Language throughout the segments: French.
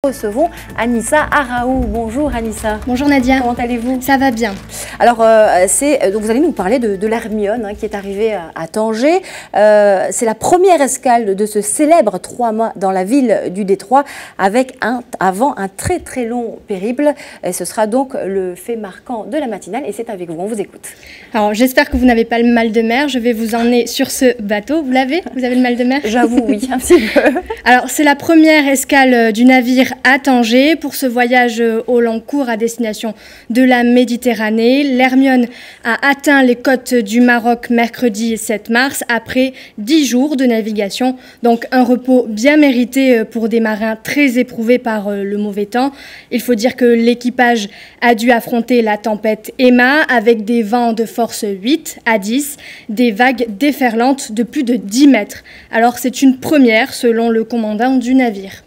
Recevons Anissa Araou. Bonjour Anissa. Bonjour Nadia. Comment allez-vous? Ça va bien. Alors, donc vous allez nous parler de l'Hermione qui est arrivée à Tanger. C'est la première escale de ce célèbre 3 mois dans la ville du Détroit avec avant un très très long périple. Et ce sera donc le fait marquant de la matinale et c'est avec vous. On vous écoute. Alors j'espère que vous n'avez pas le mal de mer. Je vais vous emmener sur ce bateau. Vous l'avez? Vous avez le mal de mer? J'avoue, oui, un petit peu. Alors c'est la première escale du navire à Tanger pour ce voyage au long cours à destination de la Méditerranée. L'Hermione a atteint les côtes du Maroc mercredi 7 mars après 10 jours de navigation. Donc un repos bien mérité pour des marins très éprouvés par le mauvais temps. Il faut dire que l'équipage a dû affronter la tempête Emma avec des vents de force 8 à 10, des vagues déferlantes de plus de 10 mètres. Alors c'est une première selon le commandant du navire.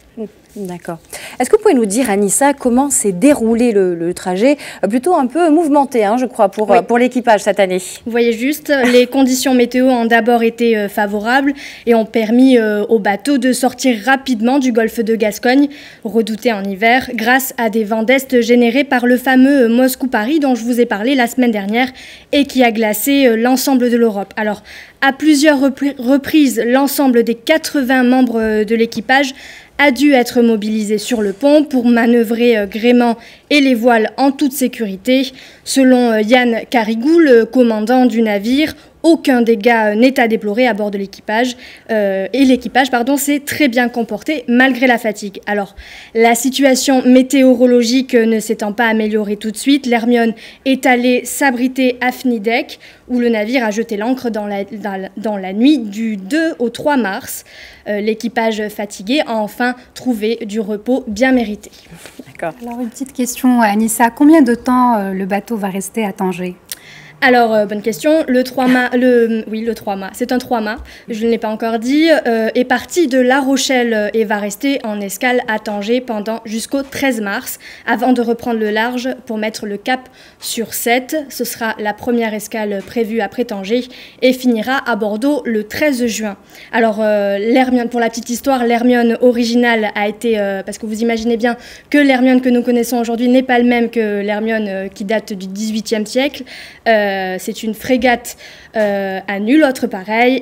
D'accord. Est-ce que vous pouvez nous dire, Anissa, comment s'est déroulé le trajet, plutôt un peu mouvementé, je crois, pour l'équipage cette année? Vous voyez juste, les conditions météo ont d'abord été favorables et ont permis au bateau de sortir rapidement du golfe de Gascogne, redouté en hiver, grâce à des vents d'est générés par le fameux Moscou-Paris dont je vous ai parlé la semaine dernière et qui a glacé l'ensemble de l'Europe. Alors, à plusieurs reprises, l'ensemble des 80 membres de l'équipage a dû être mobilisé sur le pont pour manœuvrer gréement et les voiles en toute sécurité. Selon Yann Carigou, le commandant du navire, aucun dégât n'est à déplorer à bord de l'équipage et l'équipage s'est très bien comporté malgré la fatigue. Alors, la situation météorologique ne s'étant pas améliorée tout de suite, l'Hermione est allée s'abriter à Fnidek où le navire a jeté l'ancre dans la nuit du 2 au 3 mars. L'équipage fatigué a enfin trouvé du repos bien mérité. D'accord. Alors une petite question, Anissa, combien de temps le bateau va rester à Tanger ? Alors, bonne question. Le 3 mâts, c'est un 3 mâts, je ne l'ai pas encore dit, est parti de La Rochelle et va rester en escale à Tanger jusqu'au 13 mars, avant de reprendre le large pour mettre le cap sur Sète. Ce sera la première escale prévue après Tanger et finira à Bordeaux le 13 juin. Alors, l'Hermione, pour la petite histoire, l'Hermione originale a été, parce que vous imaginez bien que l'Hermione que nous connaissons aujourd'hui n'est pas le même que l'Hermione qui date du XVIIIe siècle. C'est une frégate à nul autre pareil.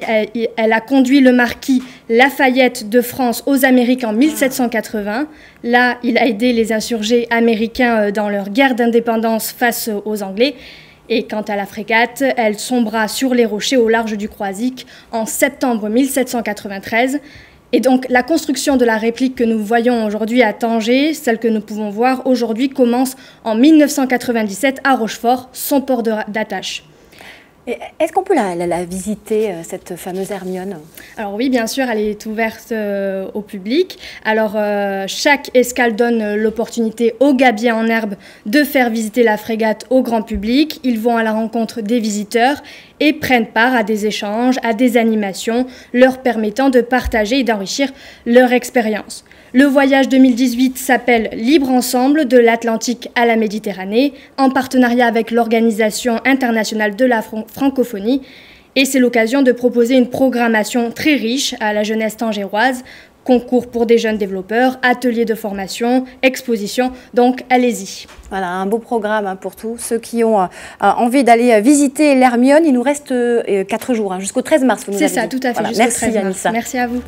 Elle a conduit le marquis Lafayette de France aux Amériques en 1780. Là, il a aidé les insurgés américains dans leur guerre d'indépendance face aux Anglais. Et quant à la frégate, elle sombra sur les rochers au large du Croisic en septembre 1793. Et donc, la construction de la réplique que nous voyons aujourd'hui à Tanger, celle que nous pouvons voir aujourd'hui, commence en 1997 à Rochefort, son port d'attache. Est-ce qu'on peut la visiter, cette fameuse Hermione? Alors oui, bien sûr, elle est ouverte au public. Alors, chaque escale donne l'opportunité aux gabiers en herbe de faire visiter la frégate au grand public. Ils vont à la rencontre des visiteurs et prennent part à des échanges, à des animations, leur permettant de partager et d'enrichir leur expérience. Le voyage 2018 s'appelle Libre Ensemble de l'Atlantique à la Méditerranée, en partenariat avec l'Organisation internationale de la francophonie. Et c'est l'occasion de proposer une programmation très riche à la jeunesse tangéroise, concours pour des jeunes développeurs, ateliers de formation, expositions, donc allez-y. Voilà, un beau programme pour tous ceux qui ont envie d'aller visiter l'Hermione. Il nous reste 4 jours, jusqu'au 13 mars. C'est ça, tout à fait, voilà. jusqu'au Merci 13 mars. Anissa. Merci à vous.